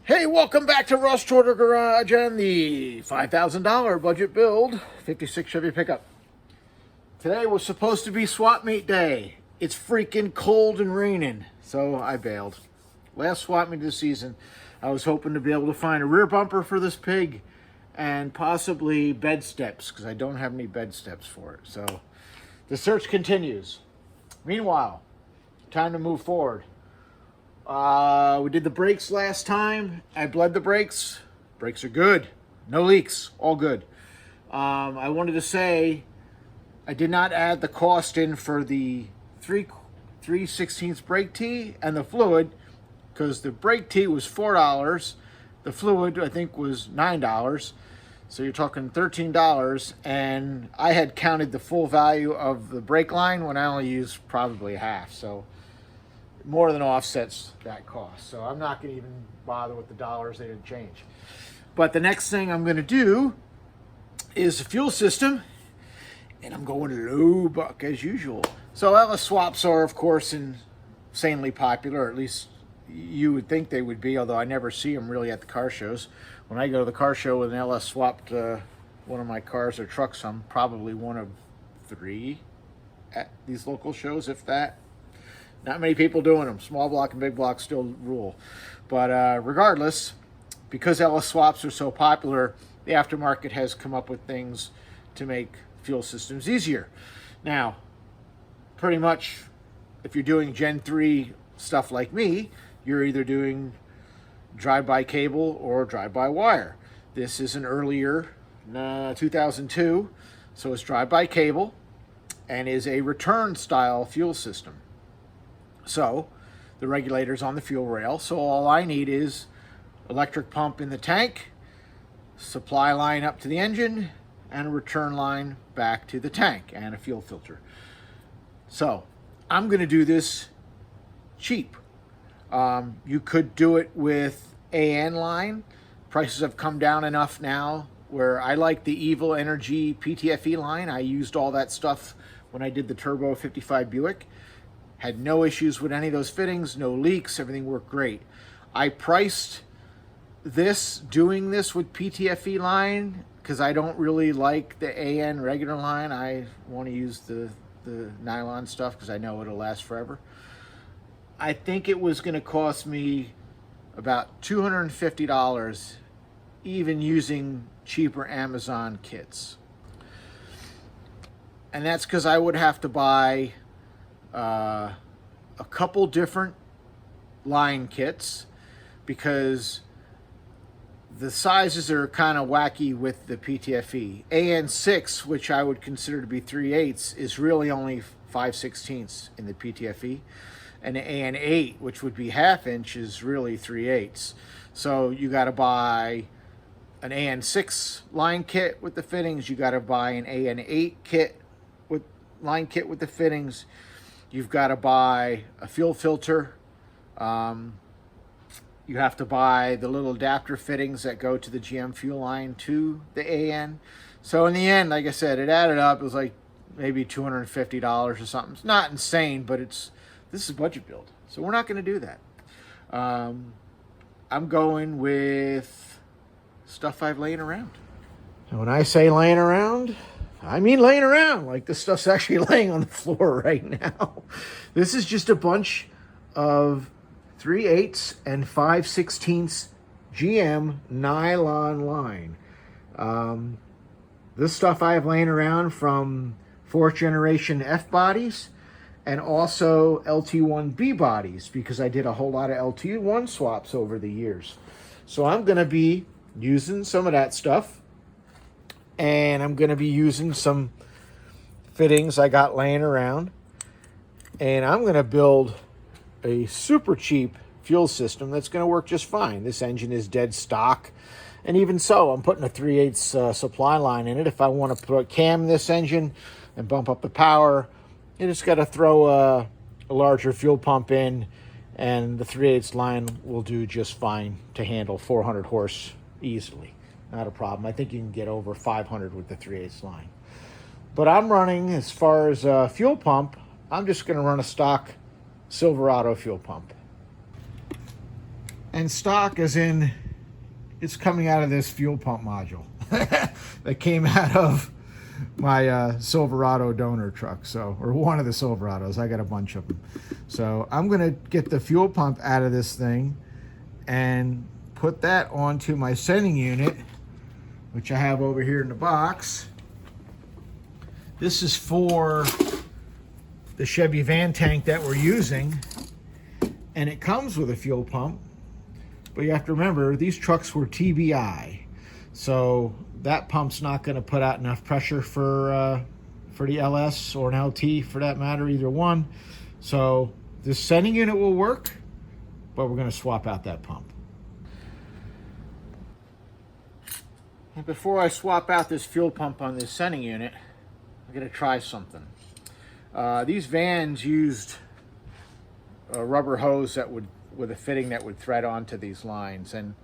Hey, welcome back to Rust Order Garage and the $5,000 budget build 56 Chevy pickup. Today was supposed to be swap meet day. It's freaking cold and raining, so I bailed. Last swap meet of the season, I was hoping to be able to find a rear bumper for this pig and possibly bed steps, because I don't have any bed steps for it. So the search continues. Meanwhile, time to move forward. We did the brakes last time. I bled the brakes. Brakes are good. No leaks. All good. I wanted to say I did not add the cost in for the 3/16 brake tee and the fluid, because the brake tee was $4. The fluid, I think, was $9. So you're talking $13. And I had counted the full value of the brake line when I only used probably half. So more than offsets that cost. So I'm not going to even bother with the dollars. They didn't change. But the next thing I'm going to do is the fuel system. And I'm going low buck as usual. So LS swaps are, of course, insanely popular. Or at least you would think they would be, although I never see them really at the car shows. When I go to the car show with an LS swapped one of my cars or trucks, I'm probably one of 3 at these local shows, if that. Not many people doing them. Small block and big block still rule. But regardless, because LS swaps are so popular, the aftermarket has come up with things to make fuel systems easier. Now, pretty much, if you're doing Gen 3 stuff like me, you're either doing drive-by cable or drive-by-wire. This is an earlier 2002, so it's drive-by cable and is a return-style fuel system. So the regulator's on the fuel rail. So all I need is electric pump in the tank, supply line up to the engine, and a return line back to the tank, and a fuel filter. So I'm going to do this cheap. You could do it with AN line. Prices have come down enough now where I like the Evil Energy PTFE line. I used all that stuff when I did the Turbo 55 Buick. Had no issues with any of those fittings, no leaks, everything worked great. I priced doing this with PTFE line because I don't really like the AN regular line. I want to use the nylon stuff because I know it'll last forever. I think it was going to cost me about $250 even using cheaper Amazon kits. And that's because I would have to buy a couple different line kits because the sizes are kind of wacky with the PTFE. AN6, which I would consider to be 3/8, is really only 5/16 in the PTFE. And the AN8, which would be 1/2 inch, is really 3/8. So you got to buy an AN6 line kit with the fittings. You got to buy an AN8 line kit with the fittings. You've got to buy a fuel filter. You have to buy the little adapter fittings that go to the GM fuel line to the AN. So in the end, like I said, it added up. It was like maybe $250 or something. It's not insane, but this is a budget build. So we're not going to do that. I'm going with stuff I've laying around. And when I say laying around, I mean laying around, like this stuff's actually laying on the floor right now. This is just a bunch of 3/8 and 5/16 GM nylon line. This stuff I have laying around from 4th generation F bodies and also LT1B bodies because I did a whole lot of LT1 swaps over the years. So I'm going to be using some of that stuff. And I'm going to be using some fittings I got laying around. And I'm going to build a super cheap fuel system that's going to work just fine. This engine is dead stock. And even so, I'm putting a 3/8 supply line in it. If I want to cam this engine and bump up the power, you just got to throw a larger fuel pump in. And the 3/8 line will do just fine to handle 400 horse easily. Not a problem. I think you can get over 500 with the 3/8 line. But I'm running, as far as a fuel pump, I'm just going to run a stock Silverado fuel pump. And stock as in it's coming out of this fuel pump module that came out of my Silverado donor truck, or one of the Silverados. I got a bunch of them. So I'm gonna get the fuel pump out of this thing and put that onto my sending unit, which I have over here in the box. This is for the Chevy van tank that we're using, and it comes with a fuel pump, but you have to remember these trucks were TBI, so that pump's not going to put out enough pressure for the LS or an LT for that matter, either one. So this sending unit will work, but we're going to swap out that pump. And before I swap out this fuel pump on this sending unit, I'm going to try something. These vans used a rubber hose that would, with a fitting that would thread onto these lines, and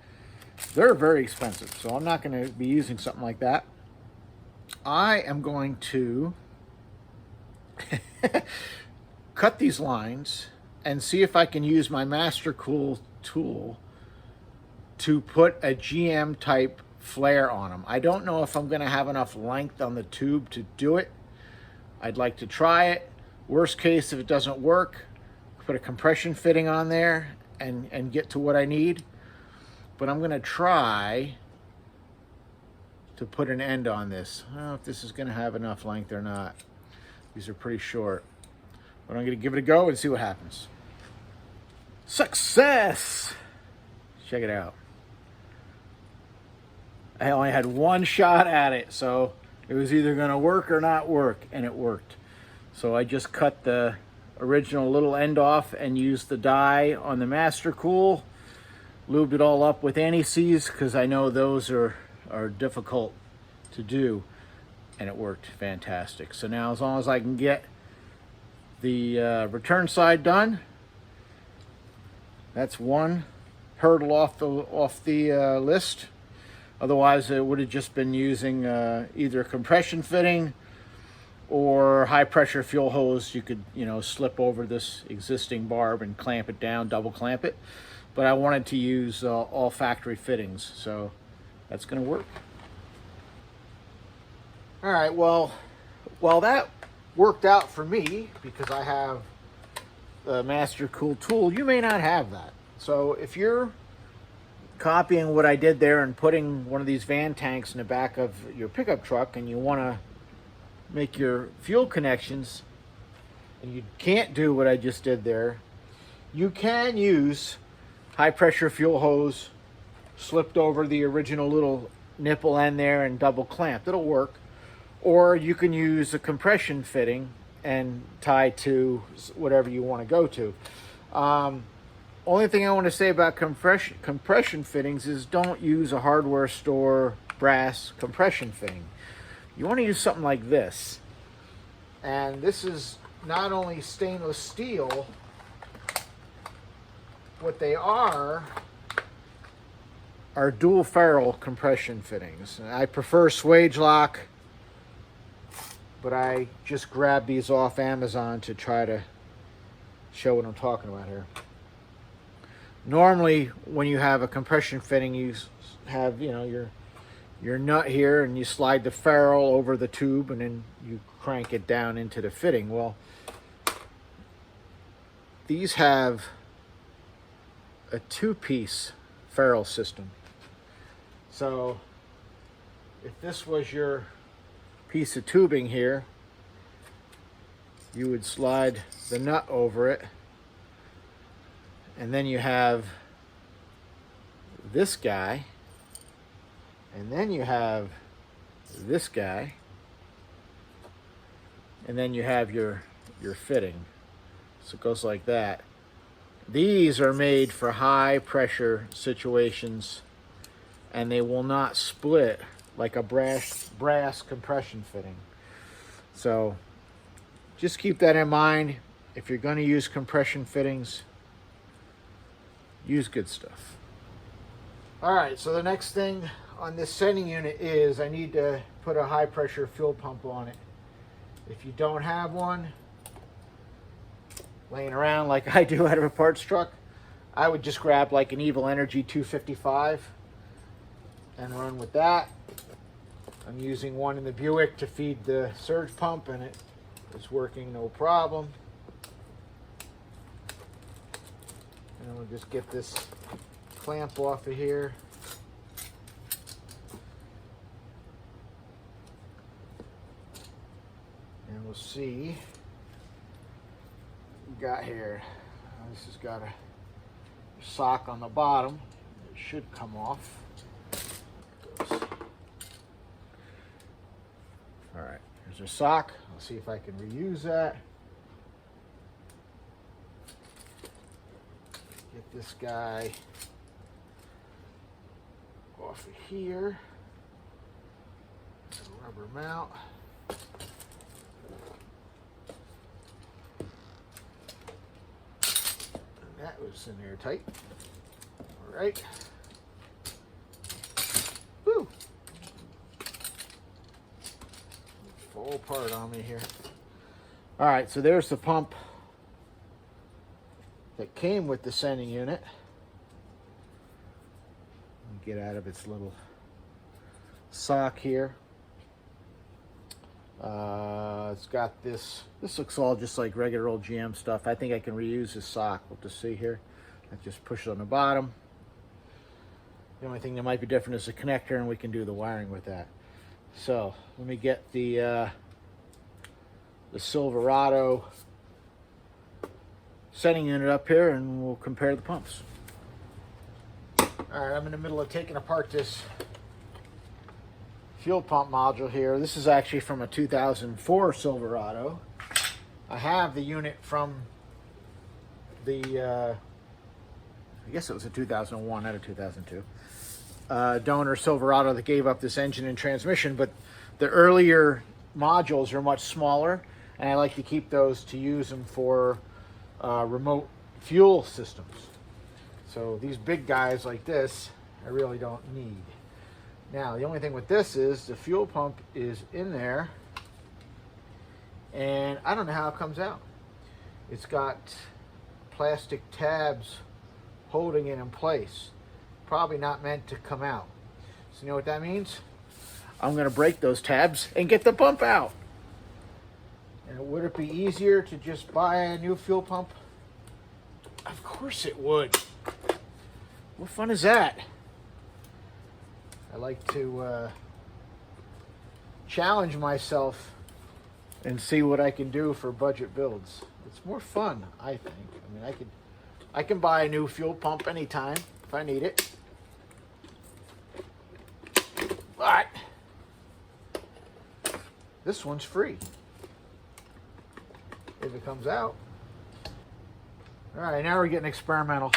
they're very expensive, so I'm not going to be using something like that. I am going to cut these lines and see if I can use my Master Cool tool to put a GM type flare on them. I don't know if I'm going to have enough length on the tube to do it. I'd like to try it. Worst case, if it doesn't work, put a compression fitting on there and get to what I need. But I'm going to try to put an end on this. I don't know if this is going to have enough length or not. These are pretty short. But I'm going to give it a go and see what happens. Success! Check it out. I only had one shot at it, so it was either going to work or not work, and it worked. So I just cut the original little end off and used the die on the Master Cool, lubed it all up with anti-seize because I know those are difficult to do, and it worked fantastic. So now as long as I can get the return side done, that's one hurdle off the list. Otherwise, it would have just been using either a compression fitting or high pressure fuel hose. You could, slip over this existing barb and clamp it down, double clamp it. But I wanted to use all factory fittings, so that's going to work. All right, well, that worked out for me because I have the Master Cool tool. You may not have that. So if you're copying what I did there and putting one of these van tanks in the back of your pickup truck and you want to make your fuel connections and you can't do what I just did there, you can use high pressure fuel hose slipped over the original little nipple end there and double clamped. It'll work. Or you can use a compression fitting and tie to whatever you want to go to. Only thing I want to say about compression fittings is don't use a hardware store brass compression fitting. You want to use something like this. And this is not only stainless steel, what they are dual ferrule compression fittings. I prefer Swage Lock, but I just grabbed these off Amazon to try to show what I'm talking about here. Normally, when you have a compression fitting, you have, your nut here, and you slide the ferrule over the tube, and then you crank it down into the fitting. Well, these have a two-piece ferrule system. So, if this was your piece of tubing here, you would slide the nut over it, and then you have this guy, and then you have this guy, and then you have your fitting. So it goes like that. These are made for high pressure situations, and they will not split like a brass compression fitting. So just keep that in mind. If you're going to use compression fittings, use good stuff. All right, so the next thing on this sending unit is I need to put a high pressure fuel pump on it. If you don't have one laying around like I do out of a parts truck, I would just grab like an Evil Energy 255 and run with that. I'm using one in the Buick to feed the surge pump, and it is working no problem. And we'll just get this clamp off of here. And we'll see what we got here. This has got a sock on the bottom. It should come off. All right, here's our sock. I'll see if I can reuse that. Get this guy off of here. Rubber mount. And that was in there tight. All right. Woo! Fall apart on me here. All right, so there's the pump that came with the sending unit. Get out of its little sock here. It's got this looks all just like regular old GM stuff. I think I can reuse this sock. We'll just see here. I just push it on the bottom. The only thing that might be different is the connector, and we can do the wiring with that. So let me get the Silverado sending unit up here, and we'll compare the pumps. All right, I'm in the middle of taking apart this fuel pump module here. This is actually from a 2004 Silverado. I have the unit from the, I guess it was a 2001, not a 2002, donor Silverado that gave up this engine and transmission, but the earlier modules are much smaller, and I like to keep those to use them for remote fuel systems. So these big guys like this, I really don't need. Now, the only thing with this is the fuel pump is in there, and I don't know how it comes out. It's got plastic tabs holding it in place. Probably not meant to come out. So you know what that means? I'm going to break those tabs and get the pump out. And would it be easier to just buy a new fuel pump? Of course it would. What fun is that? I like to challenge myself and see what I can do for budget builds. It's more fun, I think. I mean, I can buy a new fuel pump anytime if I need it. But this one's free if it comes out. All right, now we're getting experimental.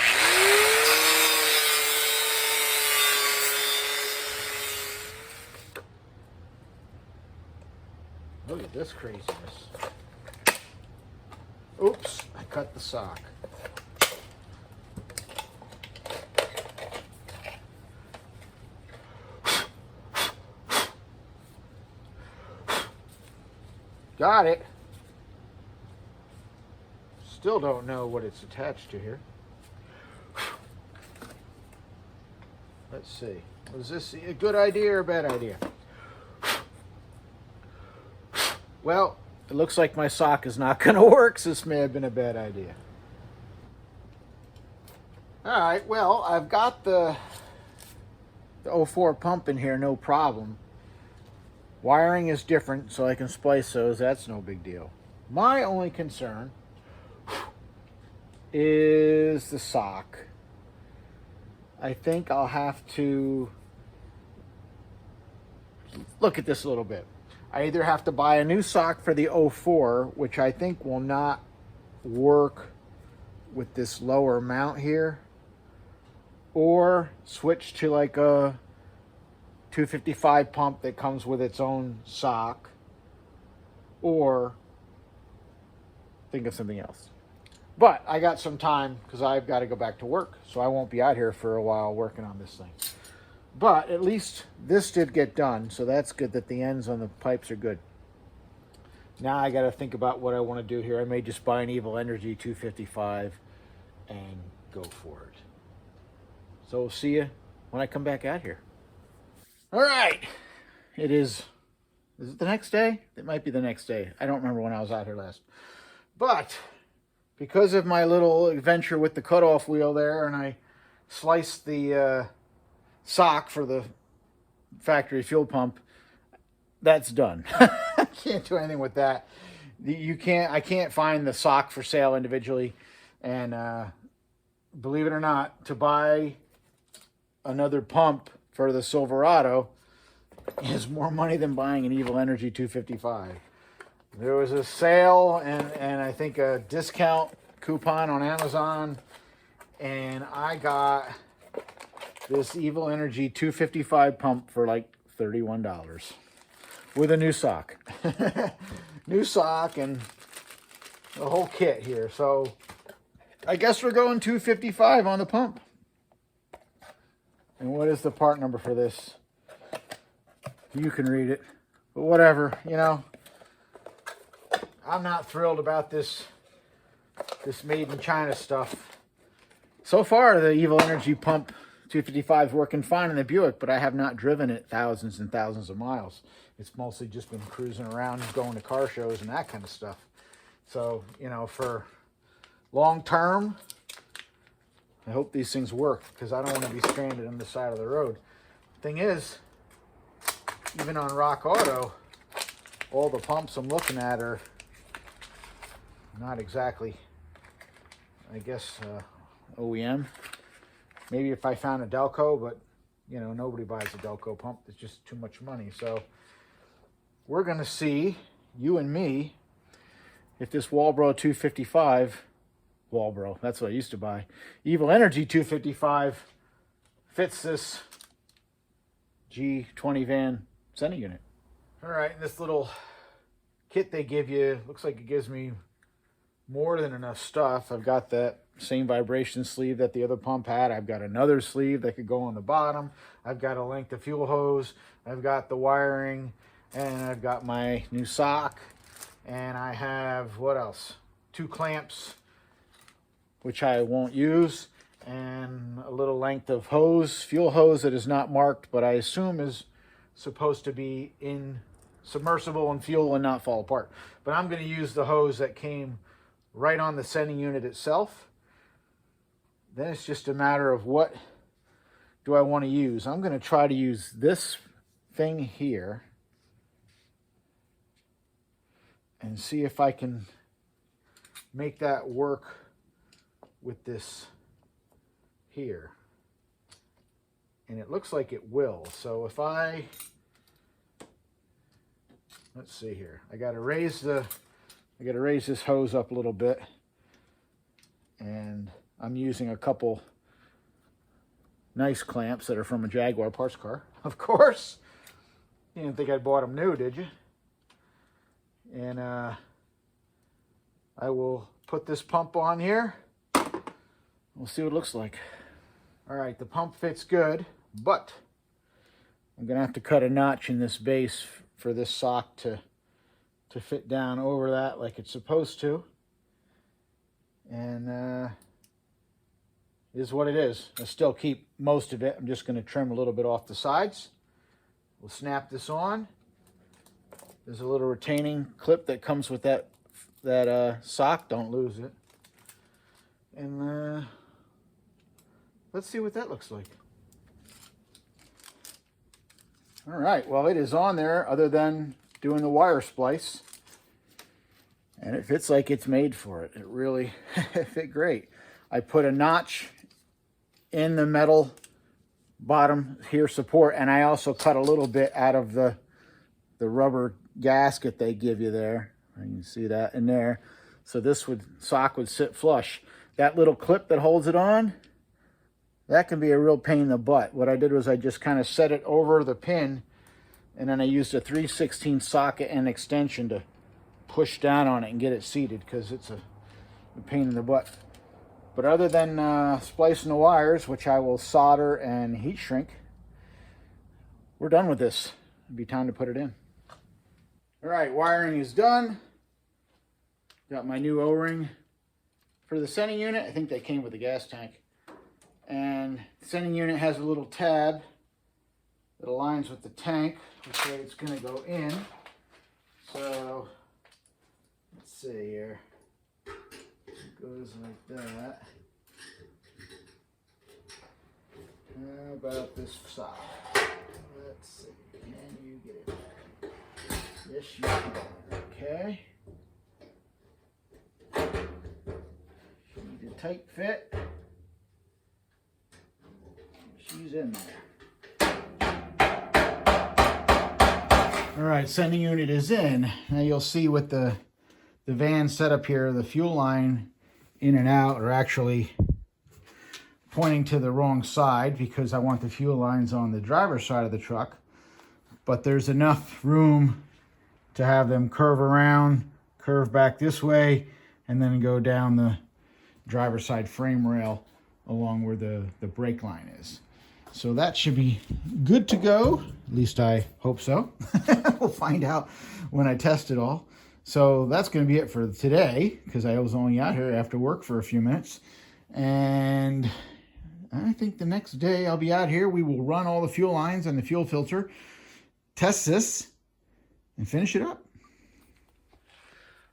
Look at this craziness. Oops, I cut the sock. Got it. Still don't know what it's attached to here. Let's see. Was this a good idea or a bad idea? Well, it looks like my sock is not going to work, so this may have been a bad idea. All right, well, I've got the 04 pump in here, no problem. Wiring is different, so I can splice those. That's no big deal. My only concern is the sock. I think I'll have to look at this a little bit. I either have to buy a new sock for the 04, which I think will not work with this lower mount here, or switch to like a 255 pump that comes with its own sock, or think of something else. But I got some time because I've got to go back to work, so I won't be out here for a while working on this thing. But at least this did get done, so that's good that the ends on the pipes are good. Now I got to think about what I want to do here. I may just buy an Evil Energy 255 and go for it. So we'll see you when I come back out here. All right. Is it the next day? It might be the next day. I don't remember when I was out here last. But because of my little adventure with the cutoff wheel there, and I sliced the sock for the factory fuel pump, that's done. I can't do anything with that. I can't find the sock for sale individually. And believe it or not, to buy another pump for the Silverado is more money than buying an Evil Energy 255. There was a sale and I think a discount coupon on Amazon, and I got this Evil Energy 255 pump for like $31 with a new sock. New sock and the whole kit here. So I guess we're going 255 on the pump. And what is the part number for this? You can read it, but whatever, you know. I'm not thrilled about this made in China stuff. So far, the Evil Energy Pump 255 is working fine in the Buick, but I have not driven it thousands and thousands of miles. It's mostly just been cruising around, going to car shows and that kind of stuff. So, you know, for long term, I hope these things work, because I don't want to be stranded on the side of the road. Thing is, even on Rock Auto, all the pumps I'm looking at are not exactly, I guess, OEM. Maybe if I found a Delco, but, you know, nobody buys a Delco pump. It's just too much money. So we're going to see, you and me, if this Walbro 255, Walbro, that's what I used to buy, Evil Energy 255 fits this G20 van center unit. All right, this little kit they give you, looks like it gives me more than enough stuff. I've got that same vibration sleeve that the other pump had. I've got another sleeve that could go on the bottom. I've got a length of fuel hose. I've got the wiring, and I've got my new sock. And I have, what else? 2 clamps, which I won't use, and a little length of hose, fuel hose that is not marked, but I assume is supposed to be in submersible and fuel and not fall apart. But I'm going to use the hose that came right on the sending unit itself. Then it's just a matter of what do I want to use. I'm going to try to use this thing here and see if I can make that work with this here. And it looks like it will. So if let's see here. I got to raise this hose up a little bit, and I'm using a couple nice clamps that are from a Jaguar parts car, of course. You didn't think I bought them new, did you? And I will put this pump on here. We'll see what it looks like. All right, the pump fits good, but I'm gonna have to cut a notch in this base for this sock to fit down over that like it's supposed to. And it is what it is. I still keep most of it. I'm just going to trim a little bit off the sides. We'll snap this on. There's a little retaining clip that comes with that sock. Don't lose it. And let's see what that looks like. All right, well, it is on there other than doing the wire splice. And it fits like it's made for it. It really fit great. I put a notch in the metal bottom here support, and I also cut a little bit out of the rubber gasket they give you there. You can see that in there. So this sock would sit flush. That little clip that holds it on, that can be a real pain in the butt. What I did was I just kind of set it over the pin, and then I used a 3/16 socket and extension to push down on it and get it seated, because it's a pain in the butt. But other than splicing the wires, which I will solder and heat shrink, we're done with this. It'll be time to put it in. All right, wiring is done. Got my new O-ring for the sending unit. I think they came with a gas tank. And the sending unit has a little tab that aligns with the tank, which way it's going to go in. So let's see here. It goes like that. How about this side? Let's see. Can you get it there? Yes, you can. Okay. She needs a tight fit. She's in there. All right, sending unit is in. Now you'll see with the van setup here, the fuel line in and out are actually pointing to the wrong side because I want the fuel lines on the driver's side of the truck. But there's enough room to have them curve around, curve back this way, and then go down the driver's side frame rail along where the brake line is. So that should be good to go. At least I hope so. We'll find out when I test it all. So that's going to be it for today because I was only out here after work for a few minutes. And I think the next day I'll be out here. We will run all the fuel lines and the fuel filter, test this, and finish it up.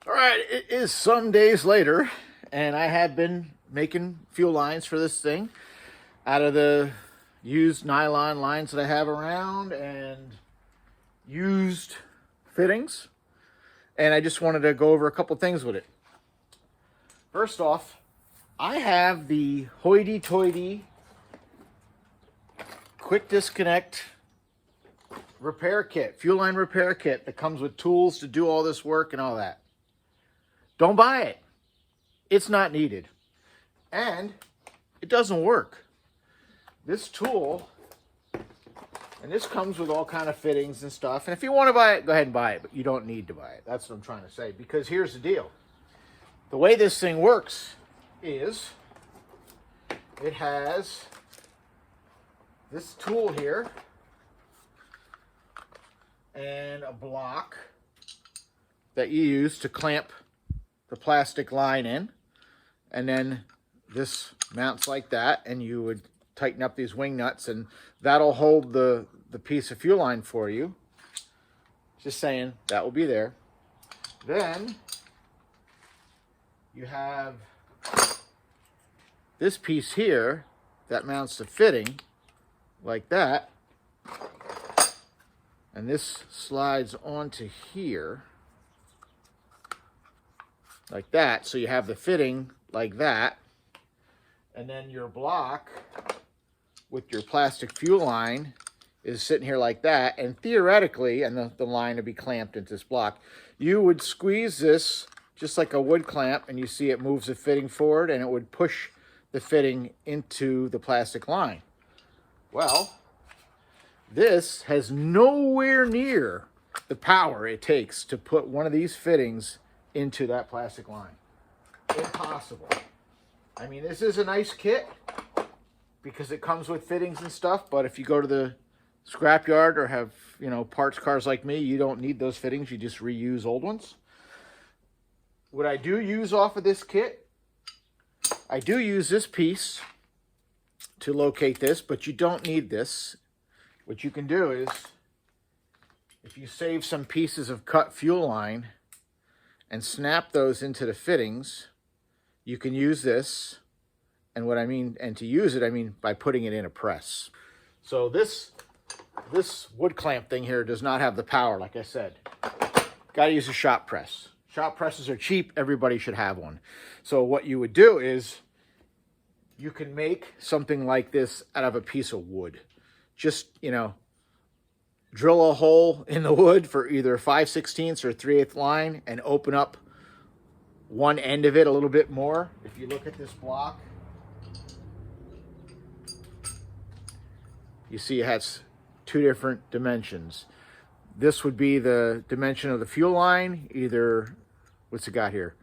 All right, it is some days later, and I have been making fuel lines for this thing out of the used nylon lines that I have around and used fittings. And I just wanted to go over a couple things with it. First off, I have the hoity-toity quick disconnect repair kit, fuel line repair kit that comes with tools to do all this work and all that. Don't buy it. It's not needed. And it doesn't work. This tool, and this comes with all kind of fittings and stuff. And if you want to buy it, go ahead and buy it, but you don't need to buy it. That's what I'm trying to say. Because here's the deal. The way this thing works is it has this tool here and a block that you use to clamp the plastic line in, and then this mounts like that, and you would tighten up these wing nuts and that'll hold the piece of fuel line for you. Just saying, that will be there. Then you have this piece here that mounts the fitting like that, and this slides onto here like that, so you have the fitting like that, and then your block with your plastic fuel line is sitting here like that, and theoretically, and the line would be clamped into this block, you would squeeze this just like a wood clamp, and you see it moves the fitting forward, and it would push the fitting into the plastic line. Well, this has nowhere near the power it takes to put one of these fittings into that plastic line. Impossible. I mean, this is a nice kit because it comes with fittings and stuff, but if you go to the scrapyard or have, you know, parts cars like me, you don't need those fittings. You just reuse old ones. What I do use off of this kit, I do use this piece to locate this, but you don't need this. What you can do is, if you save some pieces of cut fuel line and snap those into the fittings, you can use this. And what I mean, and to use it, I mean by putting it in a press. So this wood clamp thing here does not have the power, like I said. Got to use a shop press. Shop presses are cheap. Everybody should have one. So what you would do is you can make something like this out of a piece of wood. Just, you know, drill a hole in the wood for either 5/16 or 3/8 line and open up one end of it a little bit more. If you look at this block, you see it has two different dimensions. This would be the dimension of the fuel line, either, what's it got here?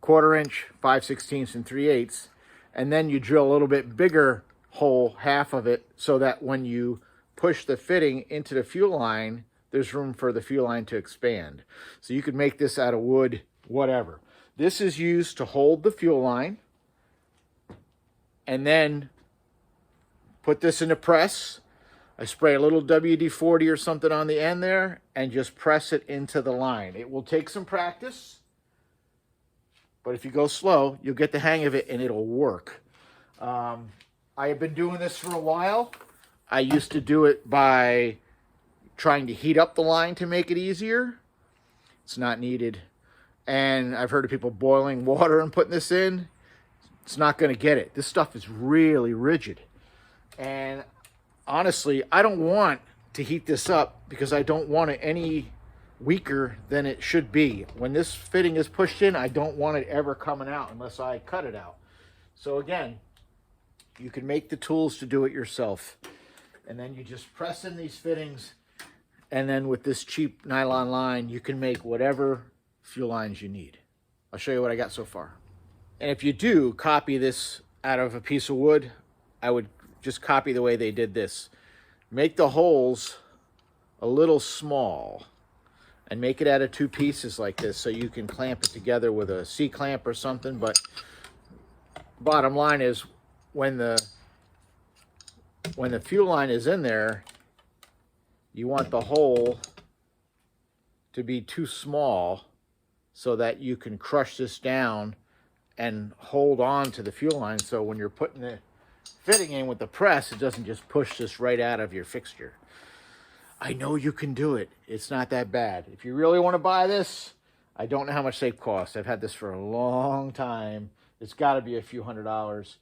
1/4 inch, 5/16 and 3/8. And then you drill a little bit bigger hole, half of it, so that when you push the fitting into the fuel line, there's room for the fuel line to expand. So you could make this out of wood, whatever. This is used to hold the fuel line, and then put this in a press. I spray a little WD-40 or something on the end there and just press it into the line. It will take some practice, but if you go slow, you'll get the hang of it and it'll work. I have been doing this for a while. I used to do it by trying to heat up the line to make it easier. It's not needed. And I've heard of people boiling water and putting this in. It's not going to get it. This stuff is really rigid. And honestly, I don't want to heat this up because I don't want it any weaker than it should be. When this fitting is pushed in, I don't want it ever coming out unless I cut it out. So again, you can make the tools to do it yourself. And then you just press in these fittings. And then with this cheap nylon line, you can make whatever fuel lines you need. I'll show you what I got so far. And if you do copy this out of a piece of wood, I would just copy the way they did this. Make the holes a little small and make it out of 2 pieces like this so you can clamp it together with a C-clamp or something. But bottom line is when the fuel line is in there, you want the hole to be too small so that you can crush this down and hold on to the fuel line, so when you're putting the fitting in with the press, it doesn't just push this right out of your fixture. I know you can do it. It's not that bad. If you really want to buy this, I don't know how much they cost. I've had this for a long time. It's got to be a few $100s.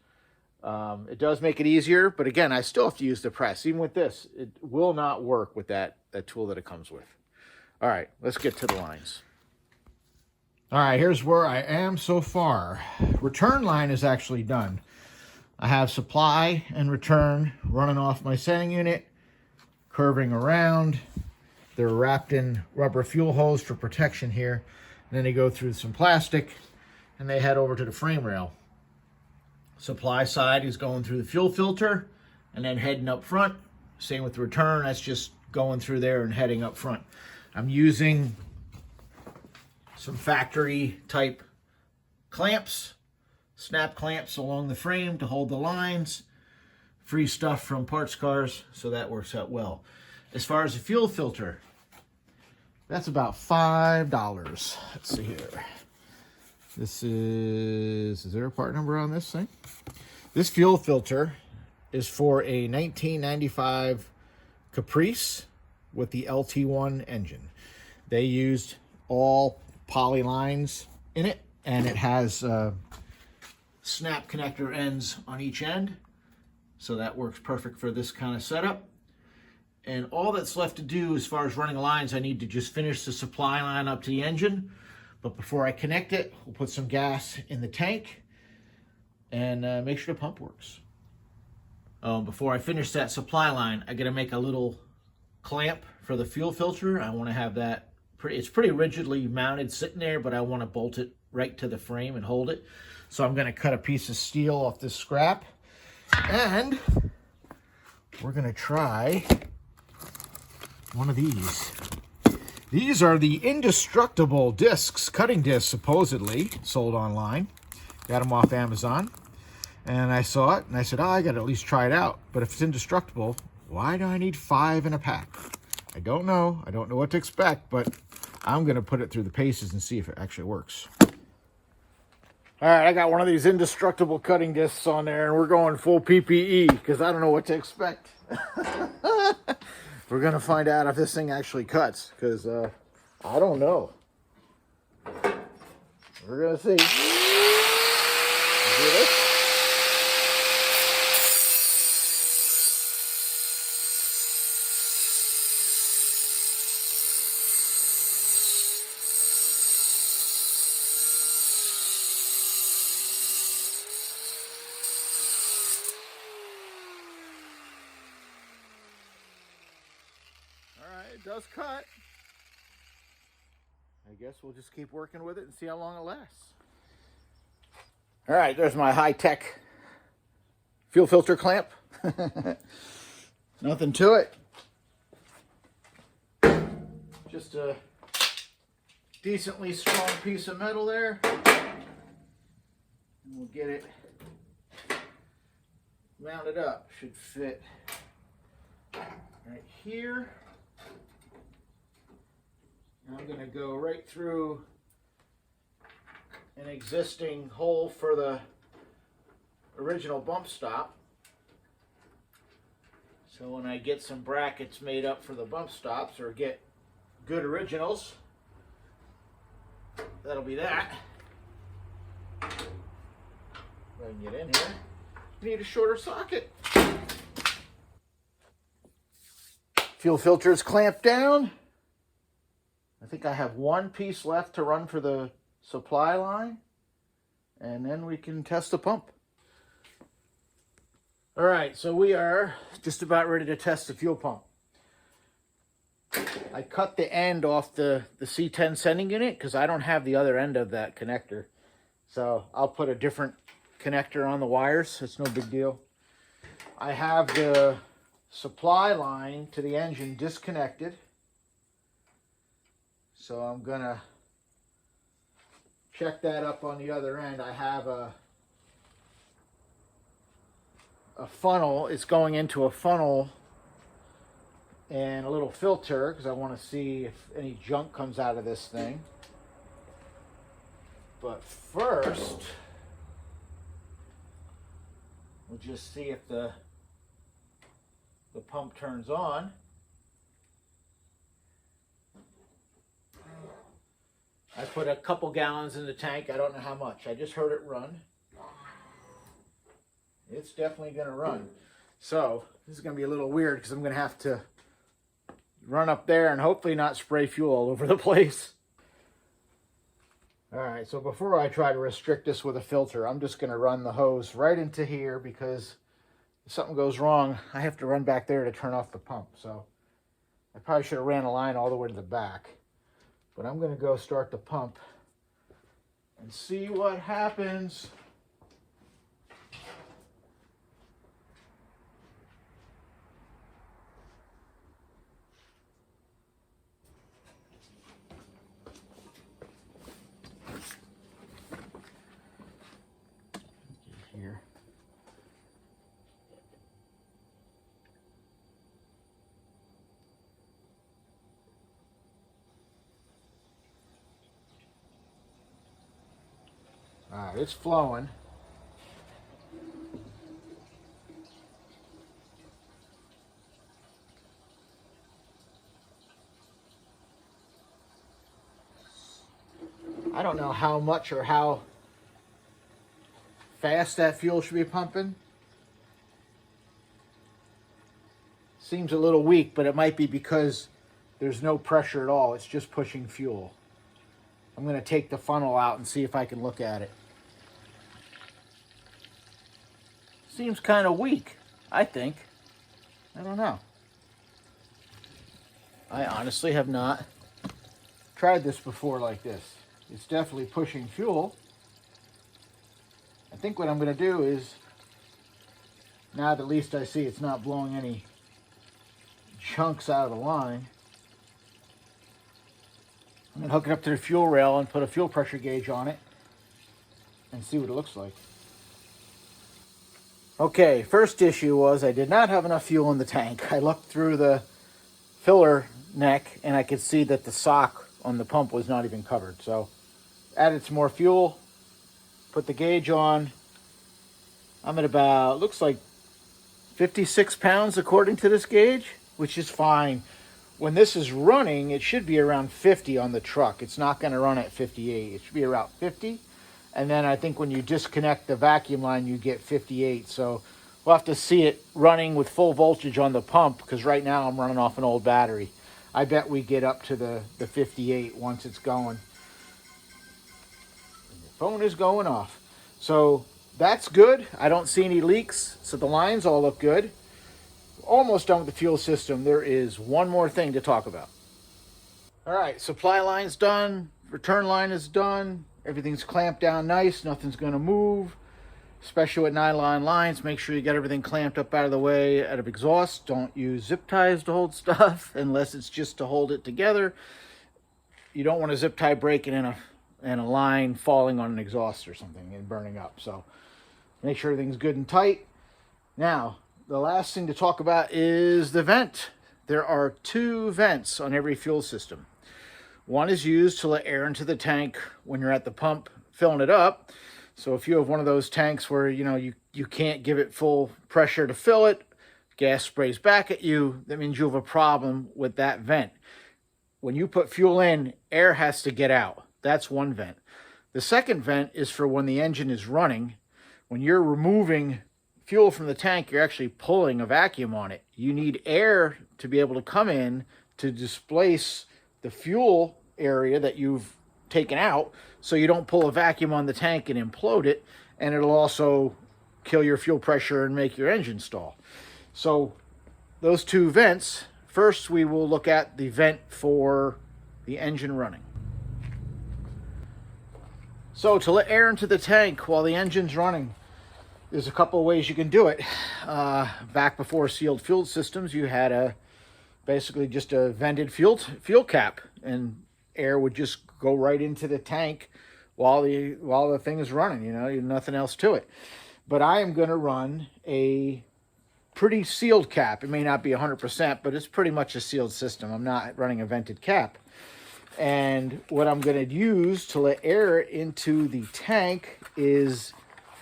It does make it easier, but again, I still have to use the press. Even with this, it will not work with that tool that it comes with. All right, let's get to the lines. All right, here's where I am so far. Return line is actually done. I have supply and return running off my sending unit, curving around. They're wrapped in rubber fuel hose for protection here. And then they go through some plastic and they head over to the frame rail. Supply side is going through the fuel filter and then heading up front. Same with the return, that's just going through there and heading up front. I'm using some factory type clamps, snap clamps along the frame to hold the lines. Free stuff from parts cars, so that works out well. As far as the fuel filter, that's about $5. Let's see here. This is there a part number on this thing? This fuel filter is for a 1995 Caprice with the LT1 engine. They used all poly lines in it, and it has snap connector ends on each end, so that works perfect for this kind of setup. And all that's left to do as far as running lines, I need to just finish the supply line up to the engine. But before I connect it, we'll put some gas in the tank and make sure the pump works. Before I finish that supply line, I gotta make a little clamp for the fuel filter. I wanna have that it's pretty rigidly mounted sitting there, but I want to bolt it right to the frame and hold it. So I'm going to cut a piece of steel off this scrap, and we're going to try one of these. These are the indestructible discs, cutting discs, supposedly sold online. Got them off Amazon, and I saw it and I said, oh, I got to at least try it out. But if it's indestructible, why do I need 5 in a pack? I don't know what to expect, but I'm going to put it through the paces and see if it actually works. All right, I got one of these indestructible cutting discs on there, and we're going full PPE because I don't know what to expect. We're going to find out if this thing actually cuts, because I don't know. We're going to see. See this? It does cut. I guess we'll just keep working with it and see how long it lasts. All right, there's my high-tech fuel filter clamp. Nothing to it. Just a decently strong piece of metal there. And we'll get it mounted up. Should fit right here. I'm going to go right through an existing hole for the original bump stop. So when I get some brackets made up for the bump stops, or get good originals, that'll be that. If I can get in here. You need a shorter socket. Fuel filter is clamped down. I think I have one piece left to run for the supply line, and then we can test the pump. All right, so we are just about ready to test the fuel pump. I cut the end off the C10 sending unit because I don't have the other end of that connector. So I'll put a different connector on the wires. It's no big deal. I have the supply line to the engine disconnected. So I'm gonna check that up on the other end. I have a funnel. It's going into a funnel and a little filter because I want to see if any junk comes out of this thing. But first, we'll just see if the pump turns on. I put a couple gallons in the tank. I don't know how much. I just heard it run. It's definitely going to run. So this is going to be a little weird because I'm going to have to run up there and hopefully not spray fuel all over the place. All right, so before I try to restrict this with a filter, I'm just going to run the hose right into here because if something goes wrong, I have to run back there to turn off the pump. So I probably should have ran a line all the way to the back. But I'm going to go start the pump and see what happens. Here. All right, it's flowing. I don't know how much or how fast that fuel should be pumping. Seems a little weak, but it might be because there's no pressure at all. It's just pushing fuel. I'm going to take the funnel out and see if I can look at it. Seems kind of weak, I think. I don't know. I honestly have not tried this before like this. It's definitely pushing fuel. I think what I'm going to do is, now that at least I see it's not blowing any chunks out of the line, I'm going to hook it up to the fuel rail and put a fuel pressure gauge on it and see what it looks like. Okay, first issue was I did not have enough fuel in the tank. I looked through the filler neck and I could see that the sock on the pump was not even covered. So added some more fuel, put the gauge on. I'm at about, looks like 56 pounds according to this gauge, which is fine. When this is running, it should be around 50 on the truck. It's not going to run at 58. It should be around 50. And then I think when you disconnect the vacuum line, you get 58. So we'll have to see it running with full voltage on the pump because right now I'm running off an old battery. I bet we get up to the 58 once it's going. The phone is going off. So that's good. I don't see any leaks. So the lines all look good. Almost done with the fuel system. There is one more thing to talk about. All right, supply line's done. Return line is done. Everything's clamped down nice. Nothing's going to move. Especially with nylon lines, make sure you get everything clamped up out of the way out of exhaust. Don't use zip ties to hold stuff unless it's just to hold it together. You don't want a zip tie breaking and a line falling on an exhaust or something and burning up. So make sure everything's good and tight. Now, the last thing to talk about is the vent. There are 2 vents on every fuel system. One is used to let air into the tank when you're at the pump filling it up. So if you have one of those tanks where you can't give it full pressure to fill it, gas sprays back at you, that means you have a problem with that vent. When you put fuel in, air has to get out. That's one vent. The second vent is for when the engine is running. When you're removing fuel from the tank, you're actually pulling a vacuum on it. You need air to be able to come in to displace the fuel area that you've taken out, so you don't pull a vacuum on the tank and implode it, and it'll also kill your fuel pressure and make your engine stall. So those 2 vents, first we will look at the vent for the engine running. So to let air into the tank while the engine's running, there's a couple of ways you can do it. Back before sealed fuel systems, you had basically just a vented fuel cap, and air would just go right into the tank while the thing is running. Nothing else to it. But I am going to run a pretty sealed cap. It may not be 100%, but it's pretty much a sealed system. I'm not running a vented cap. And what I'm going to use to let air into the tank is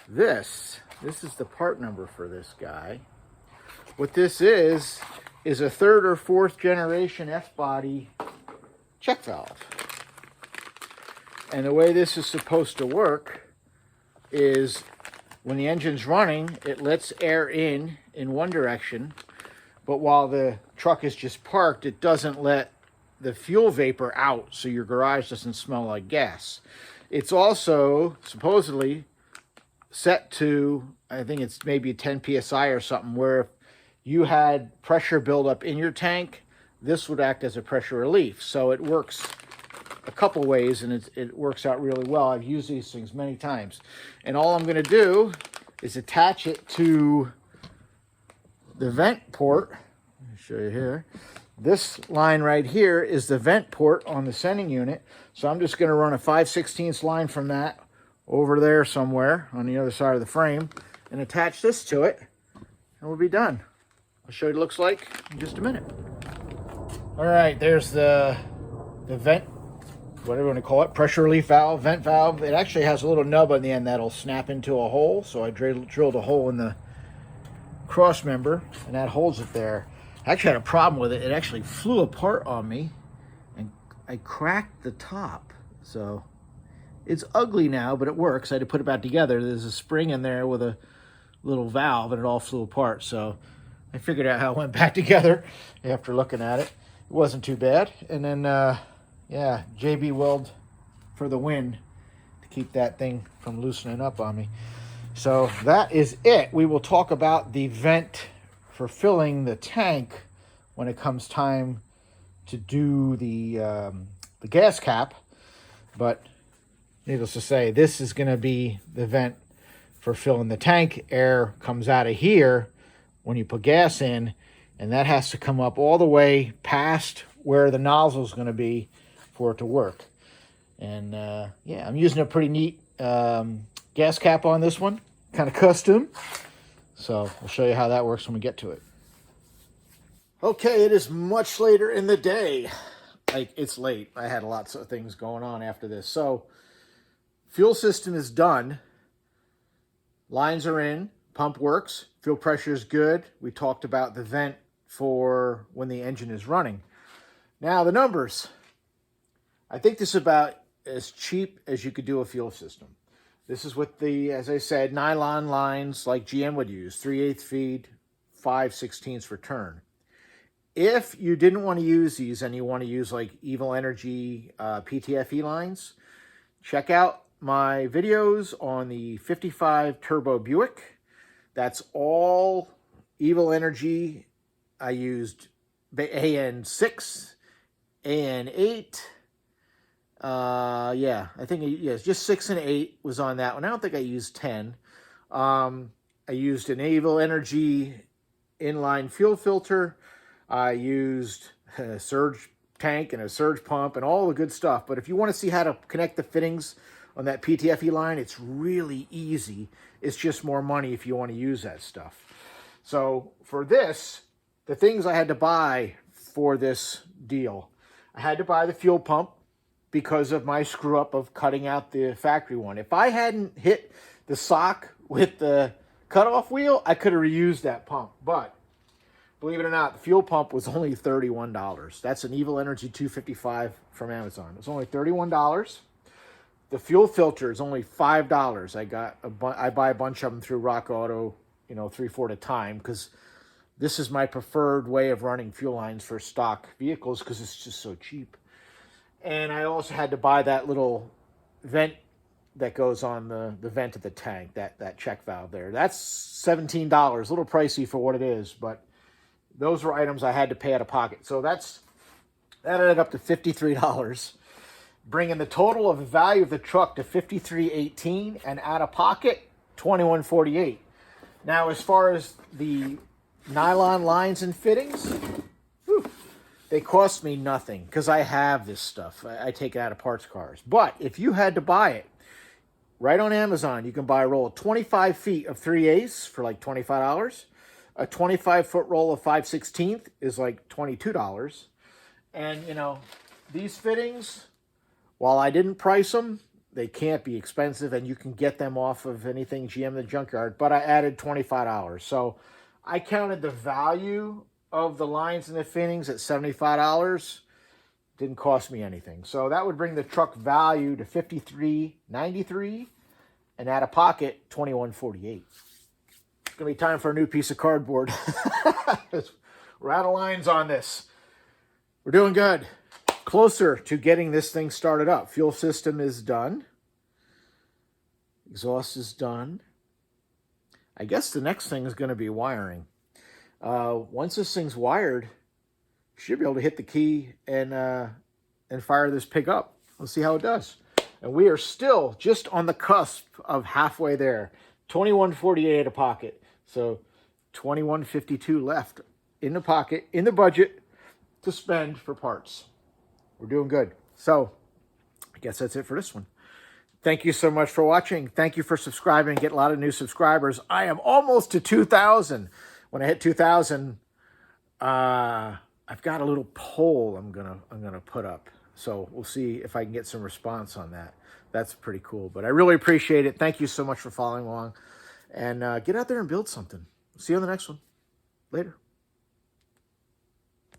this. This is the part number for this guy. What this is a 3rd or 4th generation F-body check valve. And the way this is supposed to work is when the engine's running, it lets air in one direction, but while the truck is just parked, it doesn't let the fuel vapor out, so your garage doesn't smell like gas. It's also supposedly set to, I think it's maybe 10 psi or something, where if you had pressure buildup in your tank, this would act as a pressure relief. So it works a couple ways, and it works out really well. I've used these things many times. And all I'm going to do is attach it to the vent port. Let me show you here. This line right here is the vent port on the sending unit. So I'm just going to run a 5/16 line from that over there somewhere on the other side of the frame and attach this to it, and we'll be done. I'll show you what it looks like in just a minute. All right, there's the vent, whatever you want to call it, pressure relief valve, vent valve. It actually has a little nub on the end that'll snap into a hole. So I drilled a hole in the cross member, and that holds it there. I actually had a problem with it. It actually flew apart on me, and I cracked the top. So it's ugly now, but it works. I had to put it back together. There's a spring in there with a little valve, and it all flew apart. So I figured out how it went back together after looking at it. It wasn't too bad. And then, yeah, JB Weld for the win to keep that thing from loosening up on me. So that is it. We will talk about the vent for filling the tank when it comes time to do the gas cap. But needless to say, this is going to be the vent for filling the tank. Air comes out of here when you put gas in, and that has to come up all the way past where the nozzle is going to be for it to work. And yeah, I'm using a pretty neat gas cap on this one, kind of custom. So I'll show you how that works when we get to it. Okay, it is much later in the day. Like, it's late. I had lots of things going on after this. So fuel system is done. Lines are in. Pump works. Fuel pressure is good. We talked about the vent for when the engine is running. Now, the numbers. I think this is about as cheap as you could do a fuel system. This is with the, as I said, nylon lines like GM would use, 3/8 feed, 5/16 return. If you didn't want to use these and you want to use like Evil Energy PTFE lines, check out my videos on the 55 Turbo Buick. That's all Evil Energy. I used AN6, AN8. Yeah, I think it's just 6 and 8 was on that one. I don't think I used 10. I used an Evil Energy inline fuel filter. I used a surge tank and a surge pump and all the good stuff. But if you want to see how to connect the fittings on that PTFE line, it's really easy. It's just more money if you want to use that stuff. So for this, the things I had to buy for this deal, I had to buy the fuel pump because of my screw up of cutting out the factory one. If I hadn't hit the sock with the cutoff wheel, I could have reused that pump. But believe it or not, the fuel pump was only $31. That's an Evil Energy 255 from Amazon. It's only $31. The fuel filter is only $5. I buy a bunch of them through Rock Auto, 3-4 at a time, because this is my preferred way of running fuel lines for stock vehicles because it's just so cheap. And I also had to buy that little vent that goes on the vent of the tank, that check valve there. That's $17, a little pricey for what it is, but those were items I had to pay out of pocket. So that added up to $53, bringing the total of the value of the truck to $53.18 and out of pocket $21.48. Now, as far as the nylon lines and fittings, they cost me nothing because I have this stuff. I take it out of parts cars. But if you had to buy it, right on Amazon, you can buy a roll of 25 feet of 3/8 for like $25. A 25-foot roll of 5/16 is like $22. And, these fittings, while I didn't price them, they can't be expensive, and you can get them off of anything GM in the junkyard. But I added $25. So I counted the value of the lines and the fittings at $75. Didn't cost me anything. So that would bring the truck value to $53.93 and out of pocket $21.48. It's going to be time for a new piece of cardboard. We're out of lines on this. We're doing good. Closer to getting this thing started up. Fuel system is done. Exhaust is done. I guess the next thing is going to be wiring. Once this thing's wired, you should be able to hit the key and fire this pig up. Let's see how it does. And we are still just on the cusp of halfway there. $21.48 out of pocket. So $21.52 left in the pocket, in the budget to spend for parts. We're doing good. So I guess that's it for this one. Thank you so much for watching. Thank you for subscribing. Get a lot of new subscribers. I am almost to 2,000. When I hit 2,000, I've got a little poll I'm gonna put up. So we'll see if I can get some response on that. That's pretty cool. But I really appreciate it. Thank you so much for following along. And get out there and build something. See you on the next one. Later.